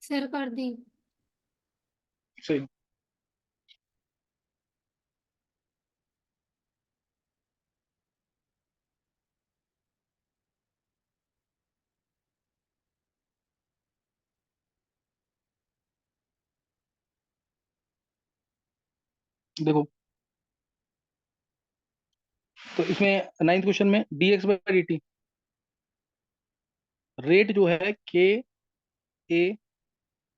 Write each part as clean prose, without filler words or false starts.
Sir कर दी। सही। देखो, तो इसमें नाइन्थ क्वेश्चन में D x by D T, rate जो है के ए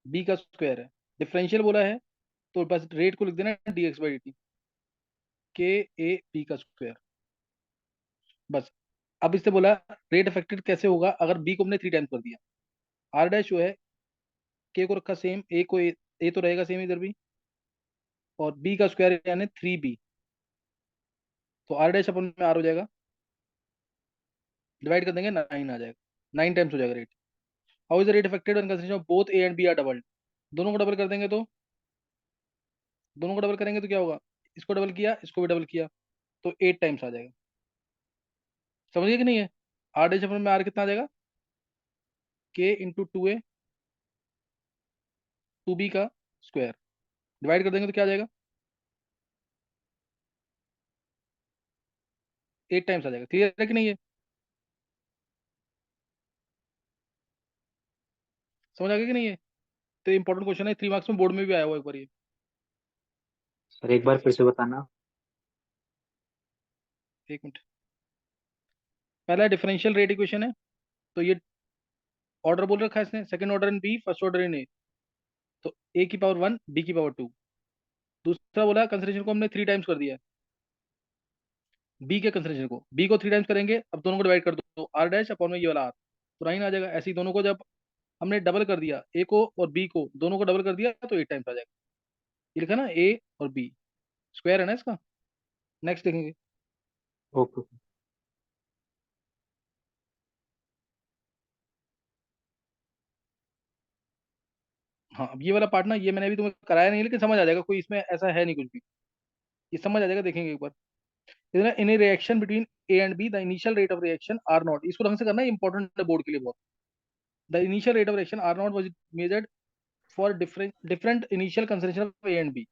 बी का स्क्वायर है, डिफरेंशियल बोला है, तो बस रेट को लिख देना D x by D T, के ए बी का स्क्वायर, बस। अब इससे बोला रेट अफेक्टेड कैसे होगा अगर बी को हमने 3 टाइम्स कर दिया। आर डैश जो है, के को रखा सेम, ए को ए तो रहेगा सेम इधर भी, और बी का स्क्वायर यानी 3B, तो आर डैश अपन में आर हो जाएगा, डिवाइड कर देंगे 9 आ जाएगा, 9 टाइम्स हो जाएगा rate. How is the rate affected when consideration of both A and B are doubled, दोनों को डबल कर देंगे तो, दोनों को डबल करेंगे तो क्या होगा, इसको डबल किया इसको भी डबल किया, तो 8 टाइम्स आ जाएगा। समझिए कि नहीं है, आर डैश अपन में आर कितना आ जाएगा, के इंटू 2A 2B का स्क्वायर, डिवाइड कर देंगे तो क्या आ जाएगा, 8 टाइम्स आ जाएगा। क्लियर है कि नहीं है, समझ आ गया कि नहीं है। तो इंपॉर्टेंट क्वेश्चन है, 3 मार्क्स में बोर्ड में भी आया हुआ एक बार ये। सर एक बार फिर से बताना। एक मिनट, पहला डिफरेंशियल रेट इक्वेशन है, तो ये ऑर्डर बोल रखा है इसने, second order in B, first order in A, तो A की पावर 1 B की पावर 2। दूसरा बोला कंसिडरेशन को हमने 3 टाइम्स कर दिया है, बी के कंसिडरेशन को, बी को 3 टाइम्स करेंगे, अब दोनों को डिवाइड कर दो, तो आर डैश अपॉन में ये वाला आर, तो 9 आ जाएगा। ऐसे ही दोनों को जब हमने डबल कर दिया, ए को और बी को, दोनों को डबल कर दिया तो 8 टाइम्स आ जाएगा। ये लिखा ना, ए और बी स्क्वायर है ना इसका। नेक्स्ट देखेंगे। ओके। हाँ, अब ये वाला पार्ट ना, ये मैंने अभी तुम्हें कराया नहीं, लेकिन समझ आ जाएगा, कोई इसमें ऐसा है नहीं कुछ भी, ये समझ आ जाएगा, देखेंगे एक बार। In A reaction between A and B the initial rate of reaction are not, इसको ढंग से करना है, इंपॉर्टेंट है बोर्ड के लिए बहुत। The initial rate of reaction are not was measured for different different initial concentration of A and B.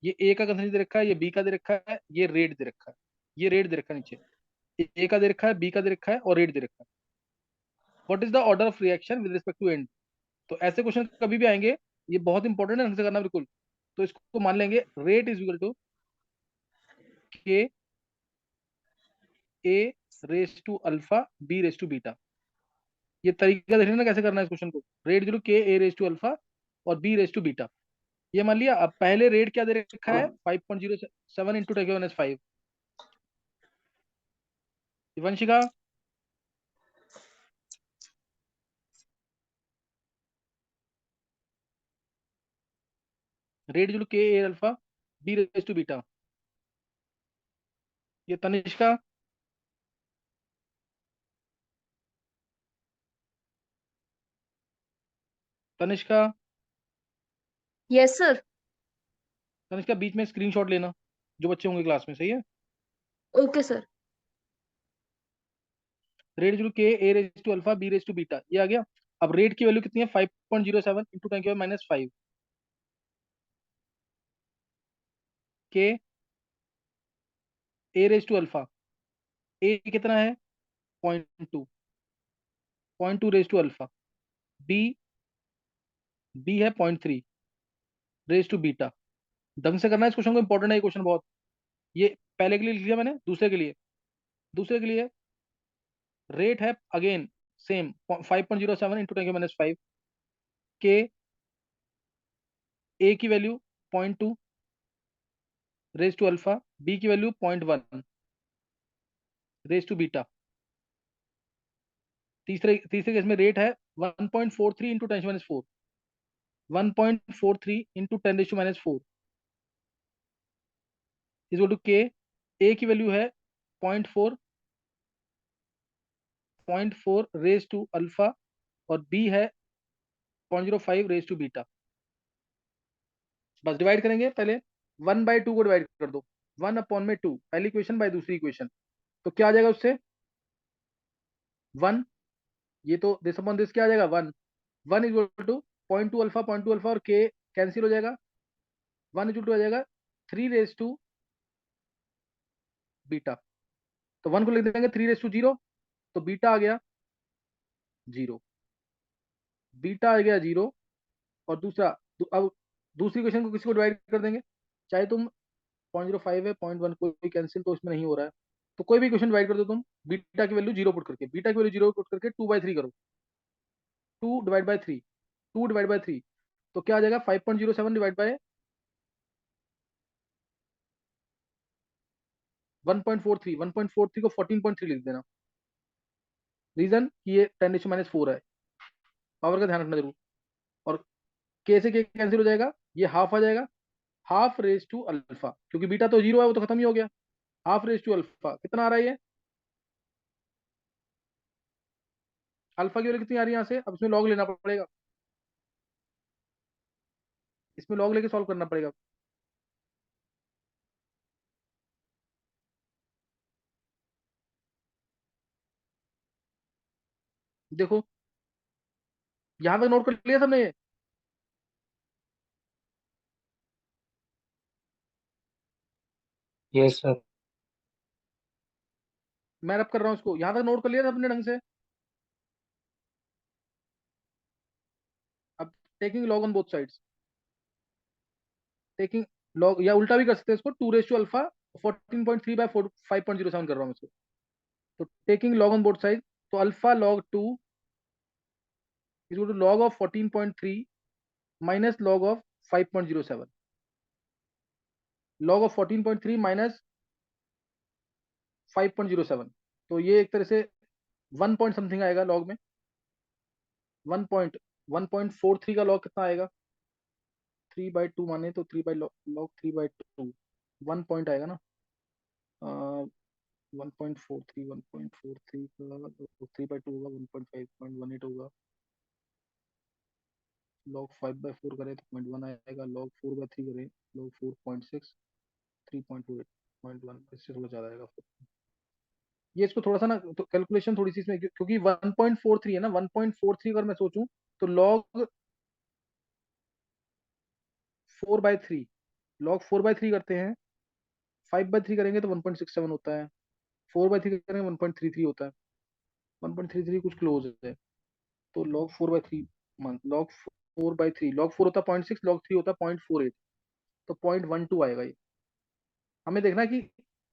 ये ए का कंसंट्रेशन दे रखा है, ये बी का दे रखा है, ये रेट दे रखा है, ये रेट दे रखा है नीचे, ए का दे रखा है, बी का दे रखा है, और रेट दे रखा है। What is the order of reaction with respect to and, तो ऐसे क्वेश्चन कभी भी आएंगे, ये बहुत इंपॉर्टेंट है, ढंग से करना बिल्कुल। तो इसको मान लेंगे, rate is equal to k A raise to alpha B raise to beta. ये तरीका देखना ना कैसे करना है इस क्वेश्चन को, रेट जो k A raise to alpha और बी रेस टू बीटा। ये मान लिया, अब पहले रेट क्या दे रखा है, 5.07 इंटू 10⁻⁵। वंशिका, रेट जो k A alpha B raise to beta. ये तनिष्का, तनिष्का, यस सर। तनिष्का बीच में स्क्रीनशॉट लेना, जो बच्चे होंगे क्लास में, सही है। Okay sir. रेट जो k A raise to alpha B raise to beta, ये आ गया। अब रेट की वैल्यू कितनी है, 5.07 into 10⁻⁵ k A raise to alpha, A कितना है, 0.2, 0.2 raise to alpha, B B है 0.3 रेस टू बीटा। ढंग से करना है इस क्वेश्चन को, इंपॉर्टेंट है ये क्वेश्चन बहुत। ये पहले के लिए लिख लिया मैंने, दूसरे के लिए रेट है again same, 5.07 into 10⁻⁵, k A की value 0.2 raise to alpha, B की वैल्यू 0.1 रेस टू बीटा। तीसरे तीसरे केस में रेट है 1.43 into 10⁻⁴, 1.43 into 10⁻⁴, is to k A की वैल्यू है 0.4, 0.4 रेस टू अल्फा, और बी है 0.05 रेस टू बीटा। बस डिवाइड करेंगे, पहले 1/2 को डिवाइड कर दो, 1/2, पहली इक्वेशन बाय दूसरी इक्वेशन, तो क्या आ जाएगा उससे, 1, ये तो दिस अपॉन दिस क्या आ जाएगा, 1, 1 इज इक्वल टू 0.2 अल्फा और के कैंसिल हो जाएगा, 1 = 2 आ जाएगा 3 बीटा। तो 1 को लिख देंगे 3 0, तो बीटा आ गया 0, बीटा आ गया 0। और दूसरा अब दूसरी क्वेश्चन को किसी को डिवाइड कर देंगे, चाहे तुम 0.05 है, 0.1 कोई कैंसिल तो इसमें नहीं हो रहा है, तो कोई भी क्वेश्चन डिवाइड कर दो तुम, बीटा की वैल्यू 0 पुट करके, बीटा की वैल्यू 0 पुट करके 2/3 करो, 2/3, 2/3, तो क्या आ जाएगा 5.07 डिवाइड बाय 1.43, 1.43 को 14.3 लिख देना। रीजन कि ये 10⁻⁴ है, पावर का ध्यान रखना जरूर। और के से के कैंसिल हो जाएगा, ये हाफ आ जाएगा, हाफ रेज टू अल्फा, क्योंकि बीटा तो 0 है, वो तो खत्म ही हो गया। हाफ रेज टू अल्फा कितना आ रहा है ये, अल्फा की वैल्यू कितनी आ रही है यहाँ से, अब इसमें लॉग लेना पड़ेगा, इसमें लॉग लेके सॉल्व करना पड़ेगा। देखो यहां तक नोट कर लिया सबने ये, यस सर। मैं रब कर रहा हूँ इसको, यहां तक नोट कर लिया सबने ढंग से। अब taking log on both sides, taking log, या उल्टा भी कर सकते हैं इसको, 2 अल्फा 14.3/5.07 कर रहा हूँ इसको। तो taking log on both side, तो alpha log 2 is to log of 14.3 minus log of 5.07, log of 14.3 minus 5.07, तो ये एक तरह से 1 पॉइंट समथिंग आएगा लॉग में, 1.43 का लॉग कितना आएगा, 3/2 माने तो 3/log 3/2, 1 पॉइंट आएगा ना, 1.43, 1.43 का 3/2 होगा, 1.5.18 होगा, log 5/4 करें तो 0.1 आएगा, log 4/3 करें log 4.6, 3.28, 0.1, इससे थोड़ा ज्यादा आएगा। ये इसको थोड़ा सा ना तो कैलकुलेशन थोड़ी सी इसमें, क्योंकि 1.43 है ना, 1.43 अगर मैं सोचूं तो log 4/3, log 4/3 करते हैं, 5/3 करेंगे तो 1.67 होता है, 4/3 करेंगे 1.33 होता है, 1.33 कुछ क्लोज है, तो log 4/3 मान, log 4 होता है 0.6, log 3 होता है 0.48, तो 0.12 आएगा ये। हमें देखना है कि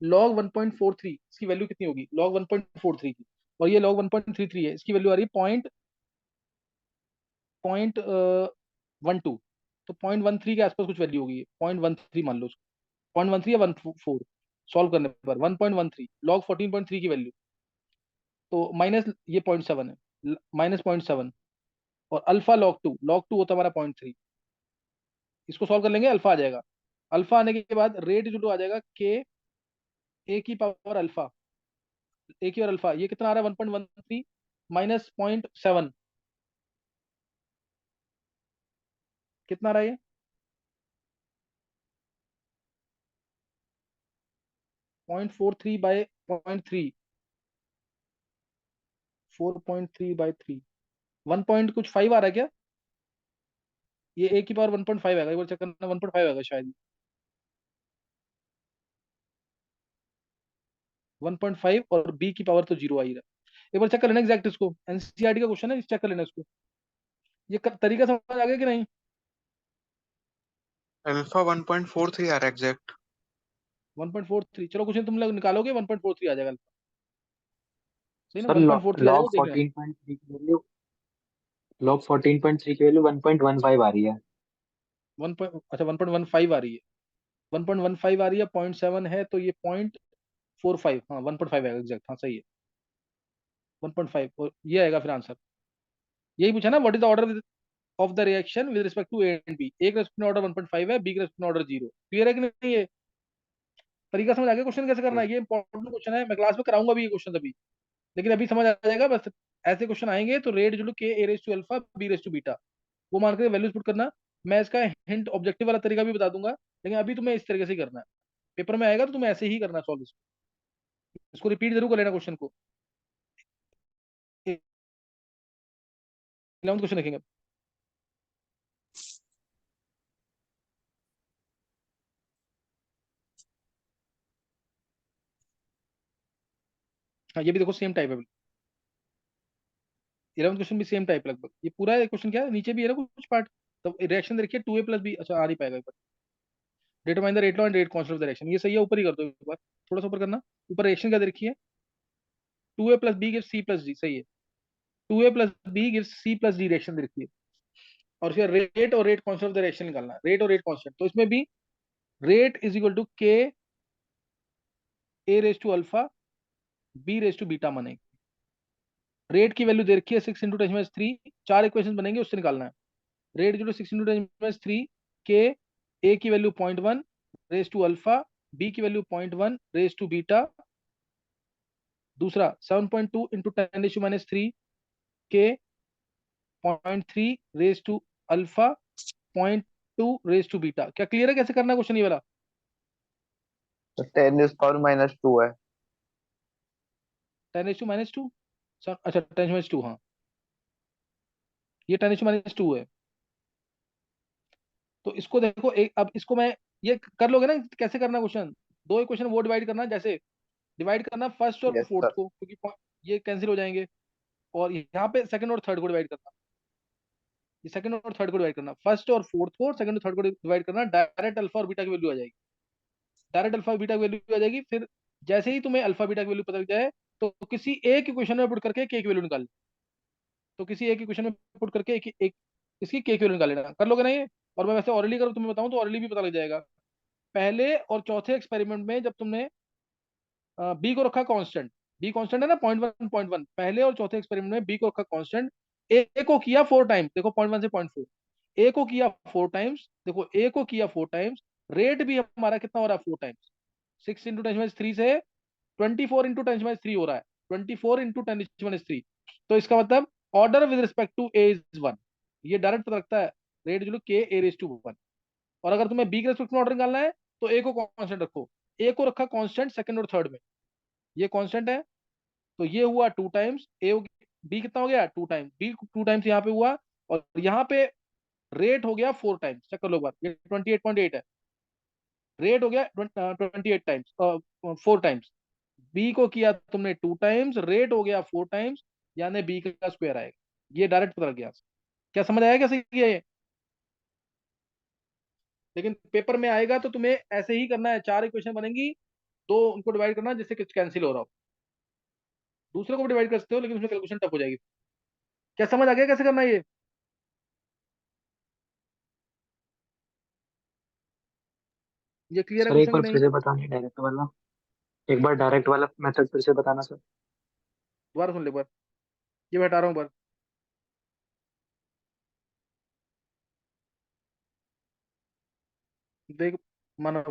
log 1.43 इसकी वैल्यू कितनी होगी, log 1.43 की, और ये log 1.33 है, इसकी वैल्यू आ रही है पॉइंट पॉइंट 12, तो 0.13 के आसपास कुछ वैल्यू होगी, 0.13 मान लो उसको, 0.13 या 1.4, सॉल्व करने पर 1.13 log 14.3 की वैल्यू, तो माइनस ये 0.7 है, -0.7, और अल्फा log 2 होता है हमारा 0.3, इसको सॉल्व कर लेंगे, अल्फा आ जाएगा, अल्फा आने के बाद रेट जो आ जाएगा के ए की पावर अल्फा, ए की और अल्फा, ये कितना आ रहा है 1.13 माइनस 0.7, कितना आ रहा है ये 0.43/0.3, 4.3/3, 1 पॉइंट कुछ 5 आ रहा है क्या, ये ए की पावर 1.5 आएगा, एक बार चेक करना, 1.5 आएगा शायद, 1.5, और बी की पावर तो 0 आ ही रहा है, एक बार चेक कर लेना एग्जैक्ट, इसको एनसीईआरटी का क्वेश्चन है, चेक कर लेना इसको, ये तरीका समझ आ गया कि नहीं। अल्फा 1.43 आ रहा है एग्जैक्ट। 1.43, चलो क्वेश्चन तुम लोग निकालोगे 1.43 आ जाएगा, सही ना, सर 1.43 आ जाएगा, लॉग देख लेना। 14.3 की वैल्यू, लॉग 14.3 की वैल्यू 1.15 आ रही है। 1.15 आ रही है, 1.15 आ रही है, 0.7 है, तो ये 0.45, हाँ 1.5 आएगा एग्जैक्ट, हाँ सही है 1.5, और ये आएगा फिर आंसर। यही पूछा ना, what is the order of the reaction with respect to A and B, A का रेस्पेक्टिव ऑर्डर 1.5 है, बी का रेस्पेक्टिव ऑर्डर 0, क्लियर है कि नहीं, ये तरीका समझ आ गया क्वेश्चन कैसे करना है, ये इंपॉर्टेंट क्वेश्चन है, मैं क्लास में कराऊंगा भी ये क्वेश्चन अभी, लेकिन अभी समझ आ जाएगा बस, ऐसे क्वेश्चन आएंगे तो रेट जो k A raise to alpha B raise to beta, वो मान के वैल्यूज पुट करना, मैं इसका हिंट ऑब्जेक्टिव वाला तरीका भी बता दूंगा, लेकिन अभी तुम्हें इस तरीके से ही करना है, पेपर में आएगा तो तुम्हें ऐसे ही करना है सॉल्व, इसको रिपीट जरूर कर लेना क्वेश्चन को, 11th क्वेश्चन देखेंगे। हाँ ये भी देखो सेम टाइप है, 11th क्वेश्चन भी सेम टाइप लगभग। ये पूरा क्वेश्चन क्या है, नीचे भी है ना कुछ पार्ट। तो रिएक्शन देखिए 2a प्लस बी, अच्छा आ नहीं पाएगा एक बार। Determine the rate law and rate constant of the reaction, ये सही है, ऊपर ही कर दो एक बार, थोड़ा सा ऊपर करना। ऊपर रिएक्शन क्या दे रखी है, 2a plus B gives c plus D, सही है। 2a plus B gives c plus D reaction दे रखी है, और उसका रेट और rate constant of the reaction निकालना है, रेट और रेट कांस्टेंट। तो इसमें भी rate is equal to k a raise to alpha b raise to beta बनेगी। रेट की वैल्यू दे रखी है 6 इंटू 10⁻3, 4 इक्वेशन बनेंगे, उससे निकालना है। रेट जो 6 इंटू 10⁻3, के ए की value 0.1 raise to alpha, B की वैल्यू 0.1 रेज टू बीटा। दूसरा 7.2 into 10⁻³ k 0.3 raise to alpha, 0.2 raise to beta. क्या क्लियर है कैसे करना है क्वेश्चन ये वाला? तो 10⁻², है 10⁻², अच्छा 10⁻², हाँ ये 10⁻² है। तो इसको देखो एक, अब इसको मैं ये कर लोगे ना कैसे करना क्वेश्चन, दो इक्वेशन वो डिवाइड करना, जैसे डिवाइड करना फर्स्ट और यस फोर्थ सर। को, क्योंकि ये कैंसिल हो जाएंगे, और यहाँ पे सेकंड और थर्ड को डिवाइड करना। ये सेकंड और थर्ड को डिवाइड करना, फर्स्ट और फोर्थ को, सेकंड और थर्ड को डिवाइड करना, डायरेक्ट अल्फा और बीटा की वैल्यू आ जाएगी। डायरेक्ट अल्फा बीटा की वैल्यू आ जाएगी। फिर जैसे ही तुम्हें अल्फा बीटा की वैल्यू पता लग जाए, तो किसी एक इक्वेशन में पुट करके के की वैल्यू निकाल ले। तो किसी एक इक्वेशन में पुट करके एक इसकी के की वैल्यू निकाल लेना, कर लोगे ना ये? और मैं वैसे ऑरली करूँ तुम्हें बताऊं तो ऑरली भी पता लग जाएगा। पहले और चौथे एक्सपेरिमेंट में जब तुमने बी को रखा कांस्टेंट, बी कांस्टेंट है ना 0.1, पहले और चौथे एक्सपेरिमेंट में बी को रखा कांस्टेंट, ए को किया 4 टाइम्स, देखो 0.1 से 0.4, ए को किया 4 टाइम्स, देखो ए को किया 4 टाइम्स, रेट भी हमारा कितना हो रहा है 4 टाइम्स। 6 इंटू 10⁻³ से 24 इंटू 10⁻³ हो रहा है, 24 इंटू 10⁻³। तो इसका मतलब order with respect to A is 1, ये डायरेक्ट पता लगता है, रेट जो के ए रेज टू 1। और अगर तुम्हें बी के रिस्पेक्ट में ऑर्डर निकालना है, तो ए को कांस्टेंट रखो, ए को रखा कांस्टेंट सेकंड और थर्ड में, ये कांस्टेंट है, तो ये हुआ 2 टाइम्स ए, बी कितना हो गया 2 टाइम्स, बी 2 टाइम्स यहाँ पे हुआ, और यहाँ पे रेट हो गया 4 टाइम्स, चेक कर लो एक बार, ये 28.8 है, रेट हो गया 28 टाइम्स, 4 टाइम्स। बी को किया तुमने 2 टाइम्स, रेट हो गया 4 टाइम्स, यानी बी का स्क्वायर आएगा। ये डायरेक्ट पता लग गया। क्या समझ आया कैसे किया ये? लेकिन पेपर में आएगा तो तुम्हें ऐसे ही करना है, 4 इक्वेशन बनेंगी, दो उनको डिवाइड करना जिससे कुछ कैंसिल हो रहा हो, दूसरे को भी डिवाइड कर सकते हो, लेकिन उसमें कैलकुलेशन टफ हो जाएगी। क्या समझ आ गया कैसे करना है ये? ये क्लियर है सर एक क्वेश्चन कि बार नहीं? फिर से बताना डायरेक्ट वाला, एक बार डायरेक्ट वाला मेथड फिर से बताना सर। दोबारा सुन ले एक बार, ये मैं हटा रहा हूँ एक बार। देख मानो,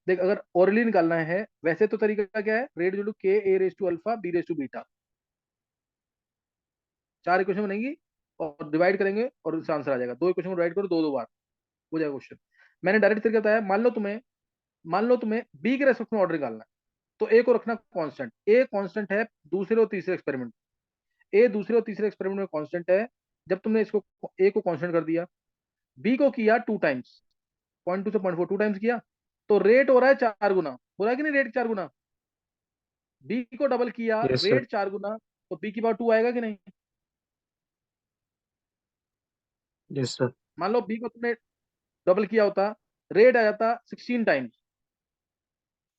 देख अगर ओरली निकालना है, वैसे तो तरीका क्या है, रेट जो k A raise to alpha B raise to beta, 4 equation बनेंगी और डिवाइड करेंगे और उससे आंसर आ जाएगा। दो इक्वेशन को डिवाइड करो दो दो बार, हो जाएगा क्वेश्चन। मैंने डायरेक्ट तरीका बताया, मान लो तुम्हें बी के रेस्पेक्ट में ऑर्डर निकालना है, तो ए को रखना कांस्टेंट, ए कांस्टेंट है दूसरे और तीसरे एक्सपेरिमेंट, ए दूसरे और तीसरे एक्सपेरिमेंट में कांस्टेंट है। जब तुमने इसको ए को कांस्टेंट कर दिया, बी को किया 2 टाइम्स, 0.2 से 0.4 2 टाइम्स किया, तो रेट हो रहा है 4 गुना, हो रहा है कि नहीं, रेट 4 गुना। बी को डबल किया, यस सर। रेट 4 गुना, तो बी की पावर 2 आएगा कि नहीं? Yes sir. मान लो बी को तुमने डबल किया होता, रेट आ जाता 16 टाइम्स,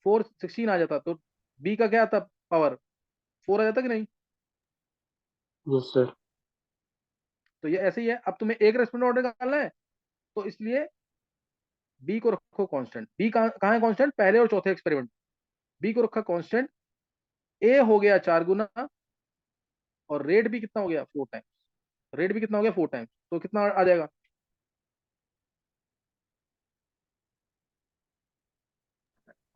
4 16 आ जाता, तो बी का क्या आता पावर, 4 आ जाता कि नहीं? Yes sir. तो ये ऐसे ही है। अब तुम्हें एक रेस्पोंडेंट ऑर्डर निकालना है, तो इसलिए बी को रखो कांस्टेंट, बी कहाँ है कांस्टेंट, पहले और चौथे एक्सपेरिमेंट, बी को रखा कांस्टेंट, ए हो गया 4 गुना, और रेट भी कितना हो गया 4 टाइम्स, रेट भी कितना हो गया 4 टाइम्स, तो कितना आ जाएगा?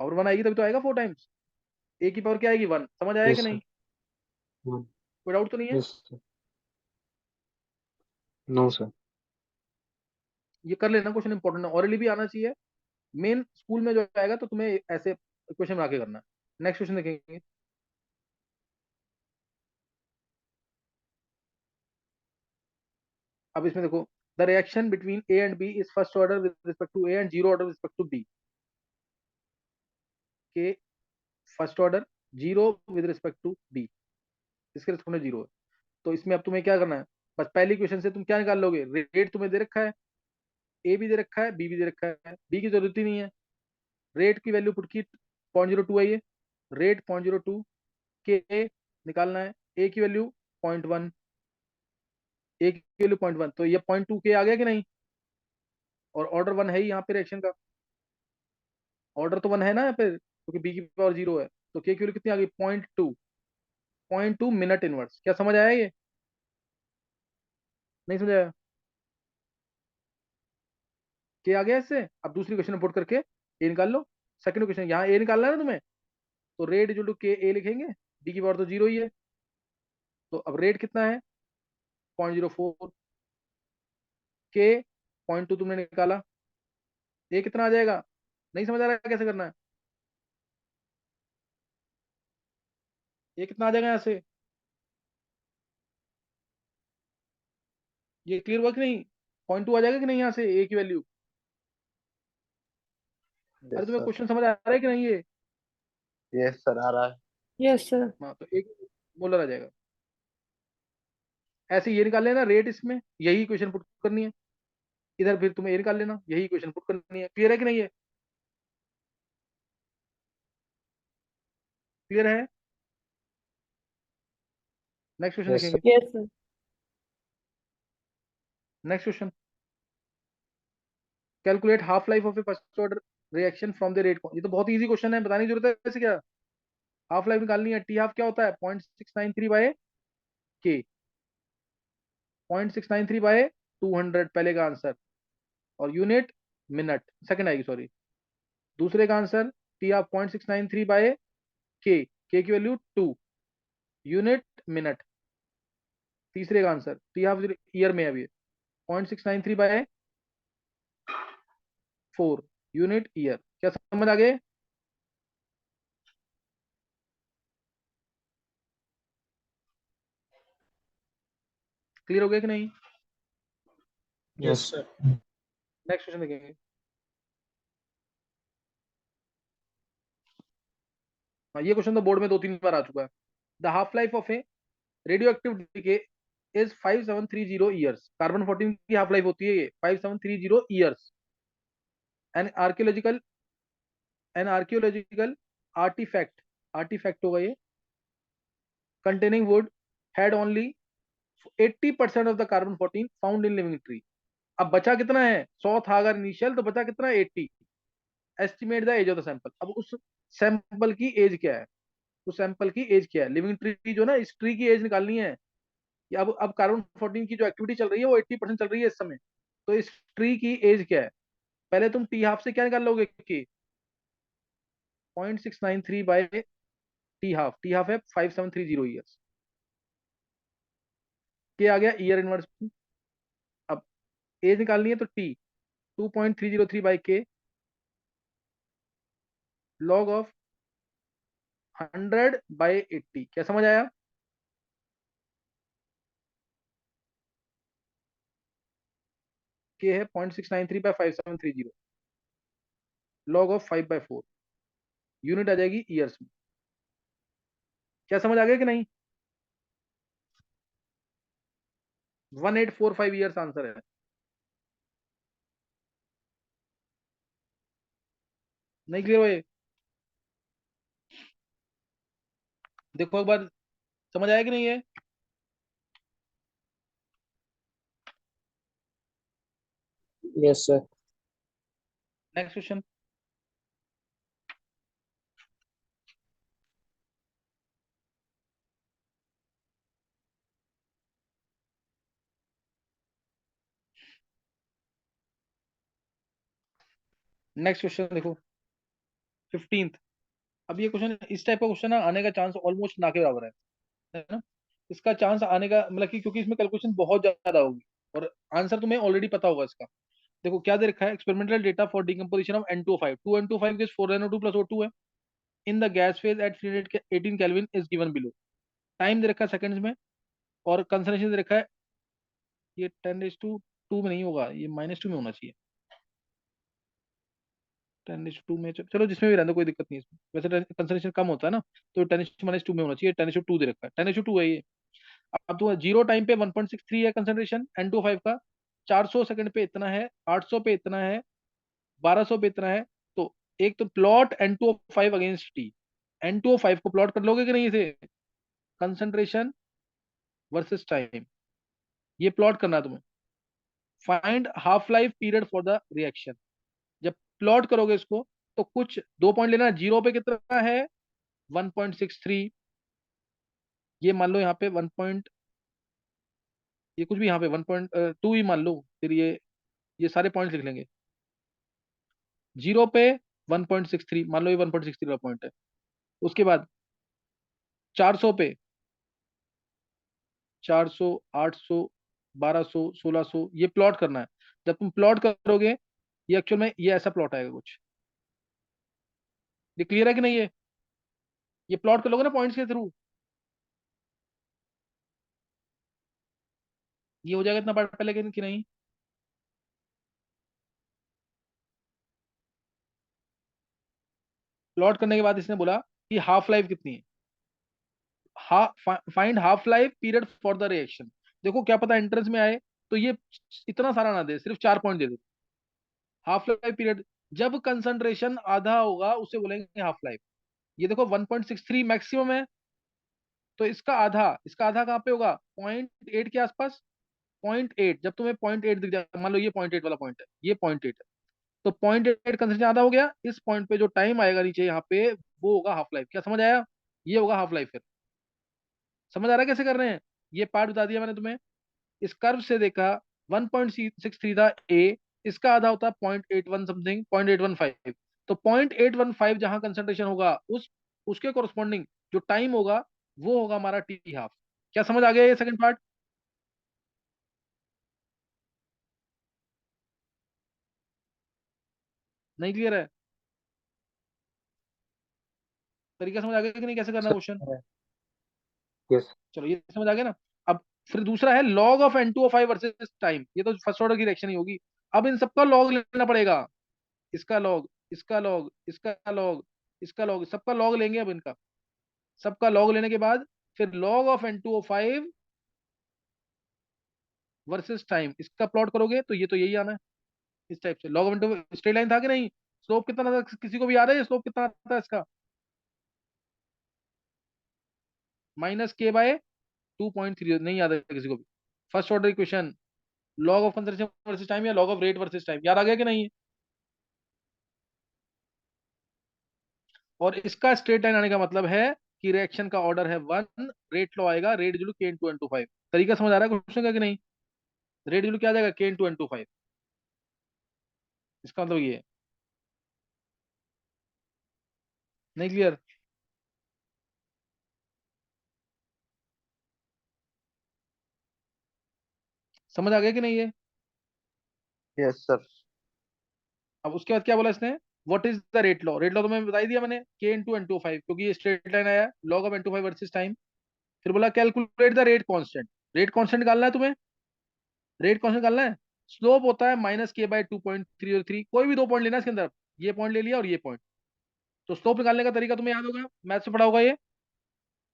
और 1 आएगी तभी तो आएगा 4 टाइम्स, ए की पावर क्या आएगी 1, समझ आया कि यस नहीं? सर। वन। कोई डाउट तो नहीं है? Yes sir. No sir. ये कर लेना, क्वेश्चन इंपॉर्टेंट है, ऑरली भी आना चाहिए। मेन स्कूल में जो आएगा तो तुम्हें ऐसे क्वेश्चन बना के करना है। नेक्स्ट क्वेश्चन देखेंगे। अब इसमें देखो, the reaction between A and B is first order with respect to A and zero order with respect to B. के first order, zero with respect to D, इसके रिस्पेक्ट में जीरो है। तो इसमें अब तुम्हें क्या करना है, बस पहली क्वेश्चन से तुम क्या निकाल लोगे, रेट तुम्हें दे रखा है, ए भी दे रखा है, बी भी दे रखा है, बी की जरूरत ही नहीं है। रेट की वैल्यू पुट की 0.02 है ये, रेट 0.02, के निकालना है, ए की वैल्यू 0.1, ए की वैल्यू 0.1, तो ये 0.2 के आ गया कि नहीं, और ऑर्डर 1 है ही यहाँ पे रिएक्शन का, ऑर्डर तो 1 है ना यहाँ पे, क्योंकि बी की पावर 0 है, तो के की वैल्यू कितनी आ गई, 0.2, 0.2 मिनट इनवर्स। क्या समझ आया ये, नहीं समझ आया, के आ गया इससे। अब दूसरी क्वेश्चन में पुट करके ए निकाल लो, सेकंड क्वेश्चन यहाँ ए निकालना है ना तुम्हें, तो रेट इक्वल टू के ए लिखेंगे, बी की पावर तो 0 ही है, तो अब रेट कितना है 0.04, के 0.2 तुमने निकाला, ए कितना आ जाएगा, नहीं समझ आ रहा है कैसे करना है, ये कितना आ जाएगा यहाँ से, ये क्लियर हुआ कि नहीं, 0.2 आ जाएगा कि नहीं यहाँ से ए की वैल्यू। अरे यस तुम्हें सर, क्वेश्चन समझ आ रहा है कि नहीं ये, यस सर आ रहा है। Yes sir. हाँ तो एक मोलर आ जाएगा। ऐसे ये निकाल लेना रेट, इसमें यही इक्वेशन पुट करनी है, इधर फिर तुम्हें ये निकाल लेना, यही इक्वेशन पुट करनी है। क्लियर है कि नहीं है, क्लियर है। नेक्स्ट क्वेश्चन यस देखेंगे, sir. Yes sir. Next question, calculate half life of A first order reaction from the rate. ये तो बहुत इजी क्वेश्चन है, बताने की जरूरत है वैसे क्या, हाफ लाइफ निकालनी है, टी हाफ क्या होता है 0.693 बाय के, 0.693 बाय 200 पहले का आंसर, और यूनिट मिनट सेकंड आएगी, सॉरी, दूसरे का आंसर टी हाफ 0.693 बाय के की वैल्यू 2, यूनिट मिनट, तीसरे का आंसर टी हाफ ईयर में अभी 0.693 बाय 4, यूनिट ईयर। क्या समझ आ गए, क्लियर हो गया कि नहीं। Yes sir. नेक्स्ट क्वेश्चन देखेंगे, हाँ ये क्वेश्चन तो बोर्ड में 2-3 बार आ चुका है। The half life of a radioactive decay is 5730 years, carbon 14 की हाफ लाइफ होती है ये 5730 years. An archaeological, an archaeological artifact, artifact होगा ये, containing wood had only 80% of the carbon 14 found in living tree. अब बचा कितना है, 100 था अगर इनिशियल, तो बचा कितना है 80। Estimate the age of the sample, अब उस सैंपल की एज क्या है, उस सैंपल की एज क्या है, लिविंग ट्री जो ना, इस ट्री की एज निकालनी है कि अब कार्बन 14 की जो एक्टिविटी चल रही है वो 80% चल रही है इस समय, तो इस ट्री की एज क्या है। पहले तुम टी हाफ से क्या निकाल लोगे, कि 0.693 बाय टी हाफ है 5730 ईयर्स, के आ गया ईयर इनवर्स। अब एज निकालनी है तो टी 2.303 बाय के लॉग ऑफ 100/80। क्या समझ आया, के है 0.693/5730 लॉग ऑफ 5/4, यूनिट आ जाएगी ईयर्स में। क्या समझ आ गया कि नहीं, 1845 ईयर्स आंसर है। नहीं क्लियर हुए, देखो एक बार, समझ आया कि नहीं है। Yes sir. Next question, next question देखो 15th। अब ये क्वेश्चन, इस टाइप का क्वेश्चन आने का चांस ऑलमोस्ट ना के बराबर है ना, इसका चांस आने का मतलब कि, क्योंकि इसमें कैलकुलेशन बहुत ज्यादा होगी और आंसर तुम्हें ऑलरेडी पता होगा इसका। देखो क्या दे रखा है, experimental data for decomposition of N2O5, 2N2O5 is 4NO2 plus O2 है, in the gas phase at 318 kelvin is given below. Time दे रखा है सेकंड्स में, और कंसंट्रेशन दे रखा है, ये 10⁻²में नहीं होगा, ये -2 में होना चाहिए, 10:2 में चलो जिसमें भी रहने दो, कोई दिक्कत नहीं है इसमें। वैसे कंसंट्रेशन कम होता है ना, तो 10:2 में होना चाहिए। 10:2 दे रखा है, 10:2 है ये। अब तो जीरो टाइम पे 1.63 है कंसंट्रेशन N2O5 का, 400 सेकंड पे इतना है, 800 पे इतना है, 1200 पे इतना है। तो एक तो plot N2O5 against T, N2O5 को प्लॉट कर लोगे कि नहीं इसे, कंसंट्रेशन वर्सेस टाइम, ये प्लॉट करना है तुम्हें। Find half life period for the reaction. जब प्लॉट करोगे इसको तो कुछ 2 पॉइंट लेना, जीरो पे कितना है 1.63, ये मान लो यहाँ पे 1. ये कुछ भी यहाँ पे 1.2 ही मान लो, फिर ये सारे पॉइंट लिख लेंगे। जीरो पे 1.63 मान लो, ये 1.63 का पॉइंट है। उसके बाद 400 पे 400, 800, 1200, 1600, ये प्लॉट करना है। जब तुम प्लॉट करोगे, ये एक्चुअल में ये ऐसा प्लॉट आएगा कुछ। ये क्लियर है कि नहीं? ये प्लॉट कर लोगे ना पॉइंट्स के थ्रू, ये हो जाएगा इतना पार्ट पहले कि नहीं? प्लॉट करने के बाद इसने बोला कि हाफ लाइफ कितनी है, find half life period for the reaction. देखो क्या पता एंट्रेंस में आए तो ये इतना सारा ना दे, सिर्फ 4 पॉइंट दे दे। हाफ लाइफ पीरियड, जब कंसंट्रेशन आधा होगा उसे बोलेंगे हाफ लाइफ। ये देखो 1.63 मैक्सिमम है, तो इसका आधा कहाँ पे होगा, 0.8 के आसपास। 0.8, जब तुम्हें 0.8 दिख जाए, मान लो ये 0.8 वाला पॉइंट है, ये 0.8 है, तो 0.8 कंसंट्रेशन आधा हो गया। इस पॉइंट पे जो टाइम आएगा नीचे यहाँ पे, वो होगा हाफ लाइफ। क्या समझ आया? ये होगा हाफ लाइफ। फिर समझ आ रहा है कैसे कर रहे हैं? ये पार्ट बता दिया मैंने तुम्हें। इस कर्व से देखा 1.63 था ए, इसका आधा होता है 0.81 समथिंग, 0.815। तो 0.815 जहां कंसंट्रेशन होगा, उसके कोरस्पॉन्डिंग जो टाइम होगा वो होगा हमारा टी हाफ। क्या समझ आ गया ये सेकंड पार्ट? नहीं क्लियर है? तरीका समझ आ गया कि नहीं, कैसे करना क्वेश्चन? यस। चलो ये समझ आ गया ना। अब फिर दूसरा है log of N2O5 versus time. ये तो फर्स्ट ऑर्डर की रिएक्शन ही होगी। अब इन सबका लॉग लेना पड़ेगा, इसका लॉग, इसका लॉग, इसका लॉग, इसका लॉग, सबका लॉग लेंगे अब इनका। सबका लॉग लेने के बाद फिर log of N2O5 versus time, इसका प्लॉट करोगे तो ये तो यही आना है इस टाइप से। Log of N2, straight line था कि नहीं? स्लोप कितना था, किसी को भी याद है स्लोप कितना आता है इसका? -k/2.30, नहीं याद है किसी को भी? First order equation, log of conservation versus time या log of rate versus time, याद आ गया कि नहीं? और इसका स्ट्रेट लाइन आने का मतलब है कि रिएक्शन का ऑर्डर है 1, रेट लो आएगा रेट इक्वल k/N2N25। तरीका समझ आ रहा है क्वेश्चन का कि नहीं? रेट इक्वल क्या आ जाएगा, k/N25। इसका मतलब ये है। नहीं क्लियर? समझ आ गया कि नहीं ये? Yes sir. अब उसके बाद क्या बोला इसने, what is the rate law? Rate law तो मैं बता ही दिया मैंने, k/N25, क्योंकि ये स्ट्रेट लाइन आया, log of N25 versus time. फिर बोला calculate the rate constant. Rate constant निकालना है तुम्हें, रेट कांस्टेंट निकालना है। स्लोप होता है -k/2.303, कोई भी 2 पॉइंट लेना इसके अंदर, ये पॉइंट ले लिया और ये पॉइंट। तो स्लोप निकालने का तरीका तुम्हें याद होगा, मैथ से पढ़ा होगा ये,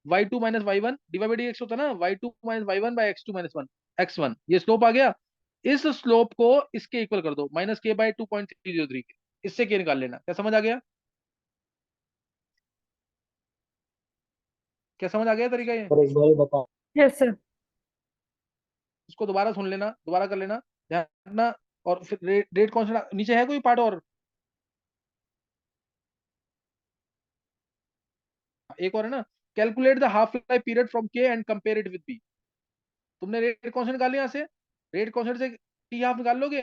y2 - y1 divide by dx होता है ना, y2 - y1 by x2 - 1 x1, ये स्लोप आ गया। इस स्लोप को इसके इक्वल कर दो, -k/2.303 के, इससे के निकाल लेना। क्या समझ आ गया? क्या समझ आ गया तरीका ये? सर एक बार बता। Yes sir. इसको दोबारा सुन लेना, दोबारा कर लेना, ध्यान रखना। और फिर रेट कांस्टेंट नीचे है कोई पार्ट और? एक और है ना, calculate the half life period from k and compare it with B. तुमने रेट कांस्टेंट निकाल लिया यहाँ से, रेट कांस्टेंट से टी हाफ निकाल लोगे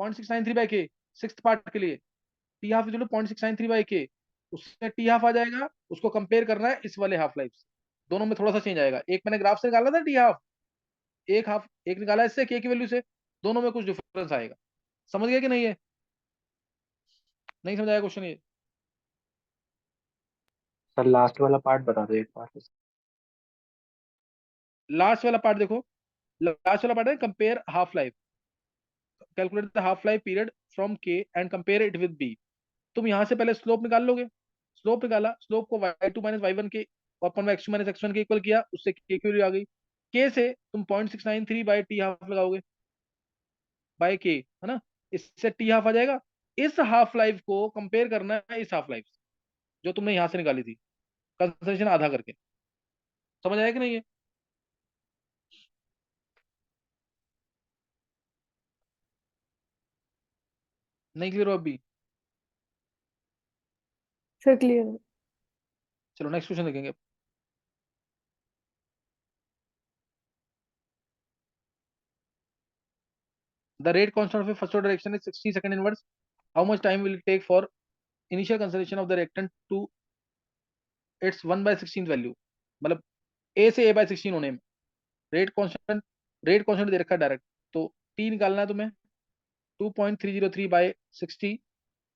0.693 बाई के, सिक्स्थ पार्ट के लिए टी हाफ 0.693 बाई के, उससे टी हाफ आ जाएगा। उसको कंपेयर करना है इस वाले हाफ लाइफ से, दोनों में थोड़ा सा चेंज आएगा। एक मैंने ग्राफ से निकाला था टी हाफ, एक हाफ एक निकाला इससे के की वैल्यू से, दोनों में कुछ डिफरेंस आएगा। समझ गया कि नहीं है? नहीं समझ आया क्वेश्चन ये? सर लास्ट वाला पार्ट बता दो एक बार। लास्ट वाला पार्ट देखो, लास्ट वाला पार्ट है compare half life, calculate the half life period from k and compare it with B. तुम यहाँ से पहले स्लोप निकाल लोगे, स्लोप निकाला, स्लोप को y2 माइनस y1 के अपन में x2 माइनस x1 के इक्वल किया, उससे k की वैल्यू आ गई। k से तुम 0.693 बाय t हाफ लगाओगे बाय k, है ना, इससे t हाफ आ जाएगा। इस हाफ लाइफ को कंपेयर करना है इस हाफ लाइफ जो तुमने यहां से निकाली थी, कंसंट्रेशन आधा करके। समझ आया कि नहीं है? नहीं क्लियर हो अभी? सर क्लियर है। चलो नेक्स्ट क्वेश्चन देखेंगे। The rate constant of a first order reaction is 60 second inverse. How much time will it take for initial concentration of the reactant to its 1/16 value, मतलब a से a/16 होने में? Rate constant दे रखा है direct, तो t निकालना है तुम्हें। 2.303/60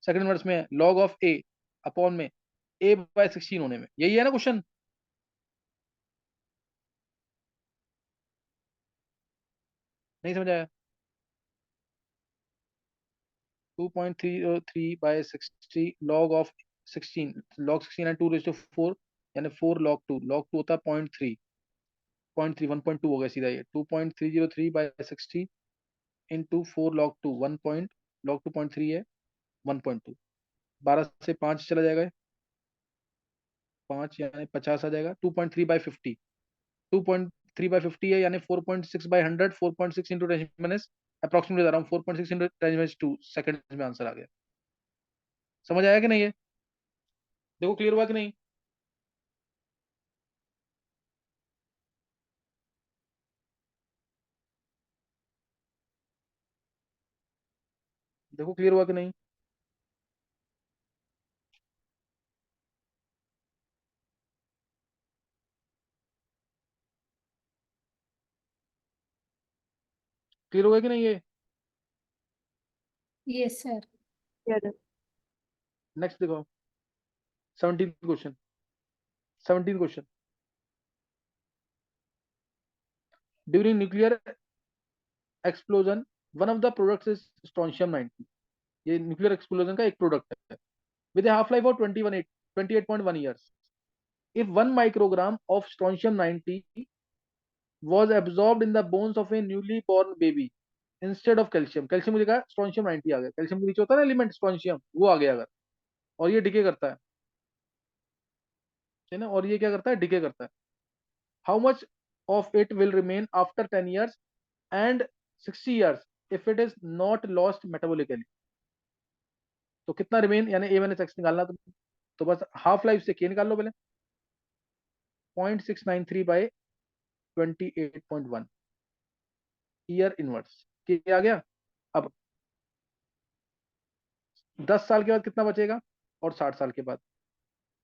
सेकंड इनवर्स में log ऑफ a अपॉन में a/16 होने में। यही है ना क्वेश्चन? नहीं समझ आया? 2.303/60 log ऑफ 16, log 16 है 2/4, यानी 4 log 2, log 2 होता है 0.3, 1.2 हो गया सीधा ये। 2.303/60 इंटू 4 log 2, 1 log 2 0.3 है, 1.2, 12 से 5 चला जाएगा, 5 यानी 50 आ जाएगा। 2.3/50, 2.3/50 है यानी 4.6/100, 4.6 इंटू 10 माइनस अप्रोक्सीमेटली बता रहा हूँ, 4.6 इंटू 10 माइनस 2 सेकंड में आंसर आ गया। समझ आया कि नहीं है? देखो क्लियर हुआ कि नहीं? देखो क्लियर हुआ कि नहीं? क्लियर हुआ कि नहीं ये? Yes sir. क्लियर है। नेक्स्ट देखो 17th question. 17th question, during nuclear explosion one of the products is strontium 90। ये न्यूक्लियर एक्सप्लोजन का एक प्रोडक्ट है with a half life of 28.1 years. If 1 microgram of strontium 90 was absorbed in the bones of a newly born baby instead of calcium, calcium की जगह strontium 90 आ गया, calcium के नीचे होता है ना एलिमेंट स्ट्रोंशियम, वो आ गया अगर, और ये डिके करता है ना, और ये क्या करता है, डिके करता है। How much of it will remain after 10 years and 60 years if it is not lost metabolically? तो कितना रिमेन, यानी a माइनस x निकालना तो बस हाफ लाइफ से k निकाल लो पहले, 0.693/28.1 ईयर इनवर्स के आ गया। अब 10 साल के बाद कितना बचेगा और 60 साल के बाद,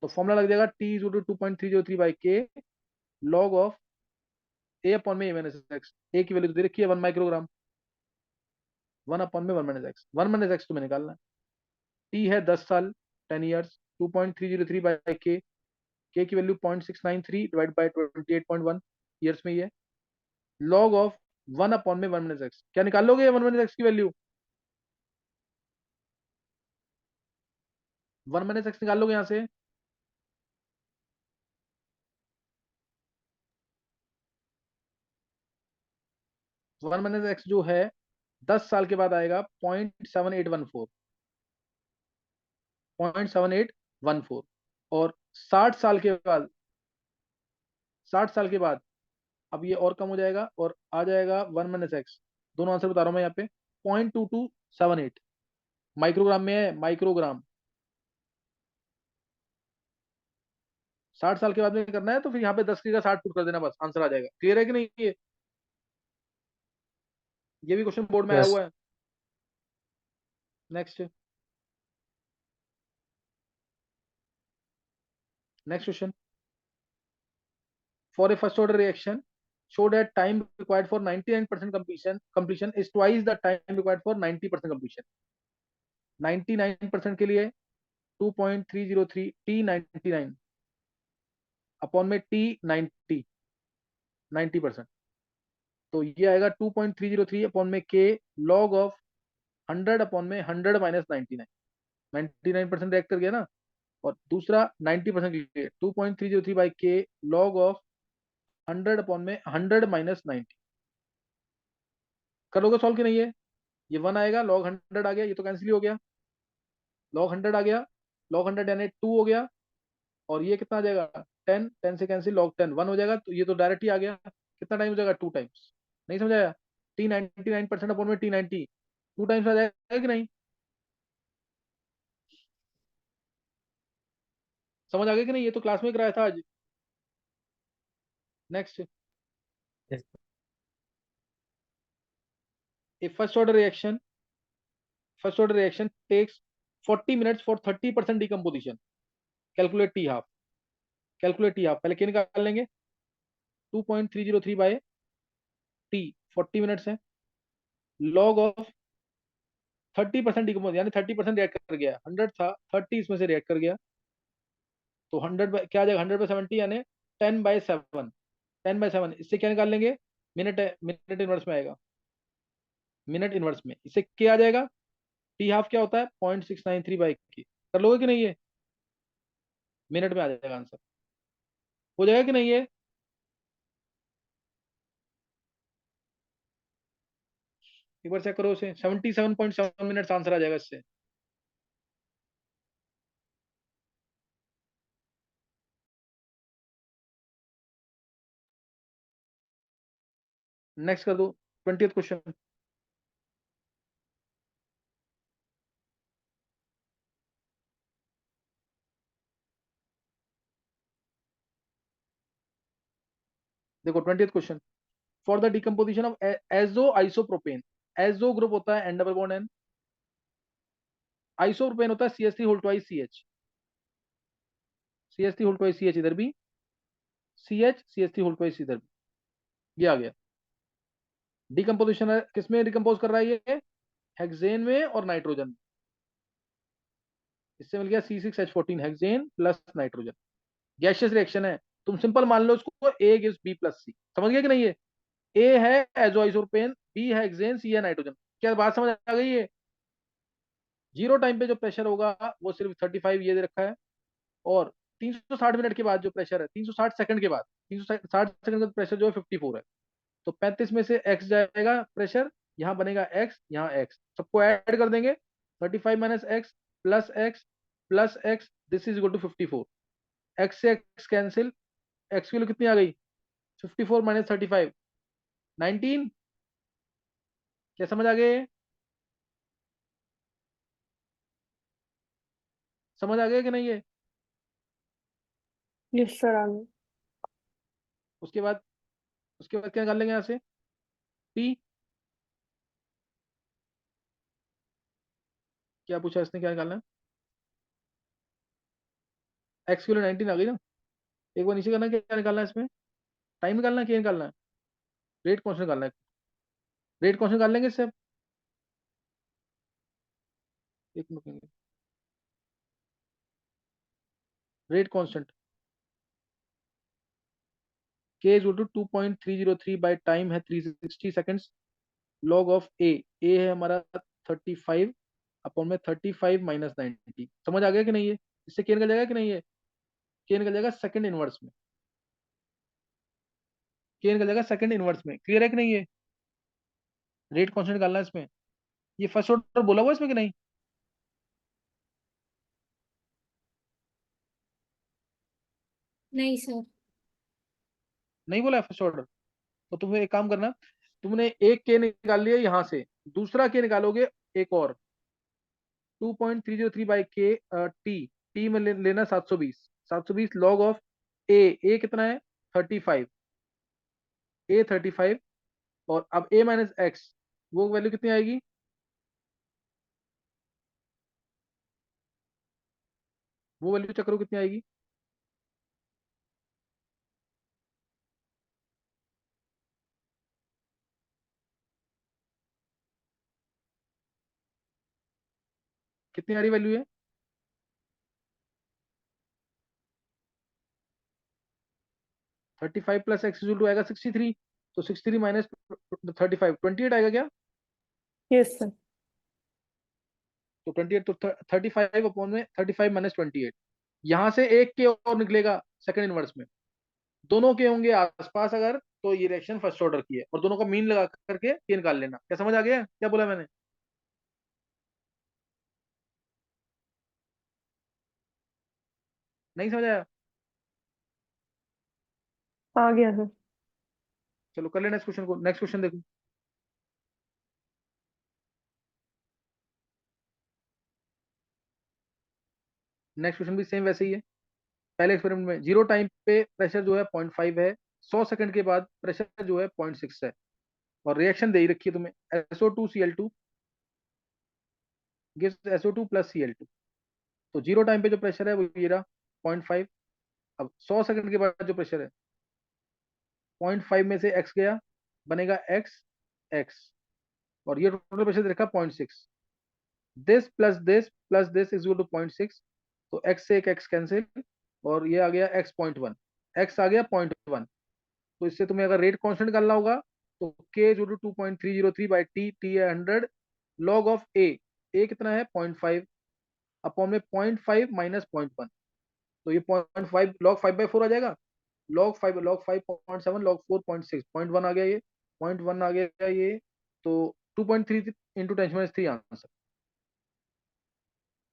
तो फॉर्मूला लग जाएगा t is 2.303/k log of a upon में a माइनस x। a की वैल्यू तो दे रखी है 1 माइक्रोग्राम, 1 अपॉन में 1 माइनस x, 1 माइनस x तुम्हें निकालना है। t है 10 साल 10 ईयर्स, 2.303/k, k की वैल्यू 0.693 डिवाइड बाय 28.1 ईयर्स में ही है, log ऑफ 1 अपॉन में 1 माइनस x। क्या निकाल लोगे 1 माइनस x की वैल्यू? 1 माइनस x निकाल लोगे यहां से, वन माइनस एक्स जो है 10 साल के बाद आएगा 0.7814, 0.7814, और 60 साल के बाद, 60 साल के बाद अब ये और कम हो जाएगा और आ जाएगा 1 माइनस एक्स। दोनों आंसर बता रहा हूं मैं यहाँ पे, 0.2278 माइक्रोग्राम में है, माइक्रोग्राम। 60 साल के बाद में करना है तो फिर यहाँ पे 10 का 60 पुट कर देना, बस आंसर आ जाएगा। क्लियर है कि नहीं? ये भी क्वेश्चन बोर्ड में आया Yes. हुआ है। Next question, for a first order reaction show that time required for 99% completion is twice the time required for 90% completion। 99% के लिए 2.303 t99 अपॉन में t90, 90%, तो ये आएगा 2.303 अपॉन में k log ऑफ 100 अपॉन में 100 माइनस 99% रिएक्ट कर गया ना। और दूसरा 90% के लिए 2.303 बाई के लॉग ऑफ 100 अपॉन में 100 माइनस 90। करोगे सॉल्व कि नहीं है? ये 1 आएगा, लॉग 100 आ गया, ये तो कैंसिल हो गया, लॉग 100 आ गया, लॉग 100 यानी 2 हो गया, और ये कितना आ जाएगा 10, 10 से कैंसिल, लॉग 10 1 हो जाएगा, तो ये तो डायरेक्ट ही आ गया। कितना टाइम हो जाएगा 2 टाइम्स। नहीं समझाया? T99% अपॉन में T90 2 टाइम्स आ जाएगा कि नहीं? समझ आ गया कि नहीं? ये तो क्लास में कराया था आज। Next, Yes. a first order reaction takes 40 minutes for 30% decomposition. Calculate T half. पहले क्या निकाल लेंगे? 2.303 बाय T 40 मिनट्स है, लॉग ऑफ 30% डिकम्पोज यानी 30% रिएक्ट कर गया, 100 था 30 इसमें से रिएक्ट कर गया, तो 100 क्या आ जाएगा 100/70 यानी 10/7। 10/7 इससे क्या निकाल लेंगे? मिनट है, मिनट इनवर्स में आएगा, मिनट इनवर्स में इससे क्या आ जाएगा? टी हाफ क्या होता है? 0.693 बाई की। कर लोगे कि नहीं? ये मिनट में आ जाएगा आंसर, हो जाएगा कि नहीं? ये एक बार चेक करो उसे, 77.7 मिनट्स आंसर आ जाएगा इससे। नेक्स्ट कर दो 20th क्वेश्चन। देखो 20th question, for the decomposition of azo isopropane. Azo group होता है N double bond N, isopropane होता है CH3 whole twice CH, CH3 whole twice CH इधर भी, CH CH3 होल ट्वाइस इधर भी, ये आ गया। डिकम्पोजिशन है किसमें डिकम्पोज कर रहा है ये? हेक्सेन में और नाइट्रोजन में। इससे मिल गया C6H14 hexane plus nitrogen. Gaseous reaction है, तुम सिंपल मान लो उसको A gives B plus C। समझ गया कि नहीं? ये A है एजोआइसोप्रोपेन, B है हेक्सेन, C है नाइट्रोजन। क्या बात समझ आ गई? है जीरो टाइम पे जो प्रेशर होगा वो सिर्फ 35 ये दे रखा है, और 360 मिनट के बाद जो प्रेशर है, 360 सेकंड के बाद, 360 सेकंड का प्रेशर जो है 54 है, तो 35 में से x जाएगा प्रेशर, यहाँ बनेगा x, यहाँ x, सबको ऐड कर देंगे, 35 minus x plus x this is equal to 54। x से x कैंसिल, x की वैल्यू कितनी आ गई? 54 माइनस 35 19। क्या समझ आ गए? समझ आ गया कि नहीं? है Yes, sir. आगे उसके बाद क्या निकाल लेंगे यहाँ से? t, क्या पूछा इसने, क्या निकालना है? x की वैल्यू 19 आ गई ना। एक बार नीचे करना, क्या निकालना है इसमें? टाइम निकालना है, क्या निकालना है? रेट कौन सा निकालना है? रेट कौन सा निकाल लेंगे इससे? एक minute, rate constant k is to 2.303 by time है 360 seconds, log of a, a है हमारा 35 अपॉन में 35 माइनस 90। समझ आ गया कि नहीं? है इससे k निकल जाएगा कि नहीं? है k निकल जाएगा सेकंड इनवर्स में, k निकल जाएगा सेकंड इनवर्स में। क्लियर है कि नहीं? है रेट कांस्टेंट निकालना है इसमें। ये फर्स्ट ऑर्डर बोला हुआ इसमें कि नहीं? नहीं सर। नहीं बोला है फर्स्ट ऑर्डर? तो तुम्हें एक काम करना, तुमने एक के निकाल लिया यहाँ से, दूसरा के निकालोगे एक और 2.303 बाई के टी, टी में लेना 720 लॉग ऑफ ए कितना है 35, ए 35, और अब ए माइनस एक्स, वो वैल्यू कितनी आएगी? वो वैल्यू चक्रो कितनी आएगी? कितनी आ रही वैल्यू है? 35 प्लस एक्स टू आएगा 63, तो 63 माइनस 35 28 आएगा क्या? Yes, sir. तो 28 तो 35 अपॉन में 35 माइनस 28, यहाँ से एक के और निकलेगा सेकंड इनवर्स में, दोनों के होंगे आसपास अगर, तो ये रिएक्शन फर्स्ट ऑर्डर की है, और दोनों का मीन लगा करके ये निकाल लेना। क्या समझ आ गया, क्या बोला मैंने? नहीं समझ आया? आ गया सर। चलो कर लेना इस क्वेश्चन को। नेक्स्ट क्वेश्चन देखो। नेक्स्ट क्वेश्चन भी सेम वैसे ही है। पहले एक्सपेरिमेंट में 0 टाइम पे प्रेशर जो है 0.5 है, 100 सेकंड के बाद प्रेशर जो है 0.6 है, और रिएक्शन दे ही रखी है तुम्हें, SO2 Cl2 gives SO2 plus Cl2। तो 0 टाइम पे जो प्रेशर है वो ये रहा 0.5। अब 100 सेकंड के बाद जो प्रेशर है 0.5 में से x गया, बनेगा x, और ये टोटल प्रेशर दे रखा 0.6। दिस इज इक्वल टू 0.6, तो x से एक x कैंसिल, और ये आ गया x 0.1, x आ गया 0.1। तो इससे तुम्हें अगर रेट कांस्टेंट निकालना होगा तो k जो 2.303 बाई t है 100 log ऑफ a कितना है 0.5 अपॉन में 0.5 माइनस 0.1, तो ये 0.5 log 5/4 आ जाएगा, log 5 0.7 log 4.6 0.1 आ गया, ये 0.1 आ गया ये, तो 2.3 इंटू 10⁻³ आंसर।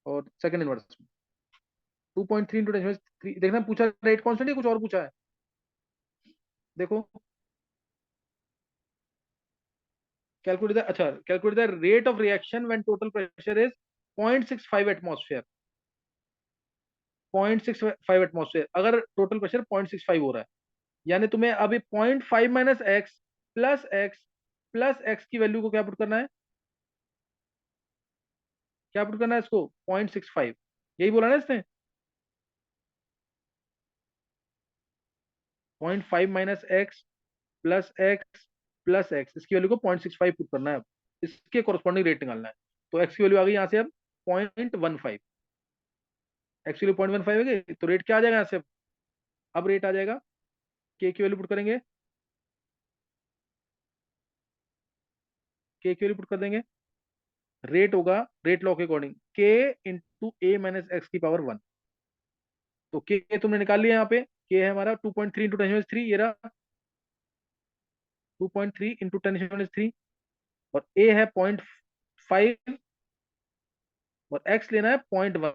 और सेकंड इनवर्स में 2.3 इंटू 10⁻³ देखना, पूछा रेट कांस्टेंट है कुछ और पूछा है, देखो कैलकुलेट द, अच्छा calculate the rate of reaction when total pressure is 0.65 atmosphere. 0.65 atmosphere, अगर टोटल प्रेशर 0.65 हो रहा है, यानी तुम्हें अभी 0.5 माइनस एक्स प्लस एक्स की वैल्यू को क्या पुट करना है, क्या पुट करना है इसको 0.65, यही बोला ना इसने। 0.5 माइनस एक्स प्लस एक्स इसकी वैल्यू को 0.65 पुट करना है, अब इसके कोरस्पॉन्डिंग रेट निकालना है। तो एक्स की वैल्यू आ गई यहाँ से अब 0.15, एक्स की वैल्यू 0.15 है गई, तो रेट क्या आ जाएगा यहाँ से, अब रेट आ जाएगा, के की वैल्यू पुट करेंगे, के की वैल्यू पुट कर देंगे, रेट होगा रेट लॉ के अकॉर्डिंग के इंटू ए माइनस एक्स की पावर 1। तो के तुमने निकाल लिया, यहाँ पे के है हमारा 2.3 इंटू 10⁻³ ये रहा 2.3 इंटू 10⁻³, और ए है 0.5 और एक्स लेना है 0.1।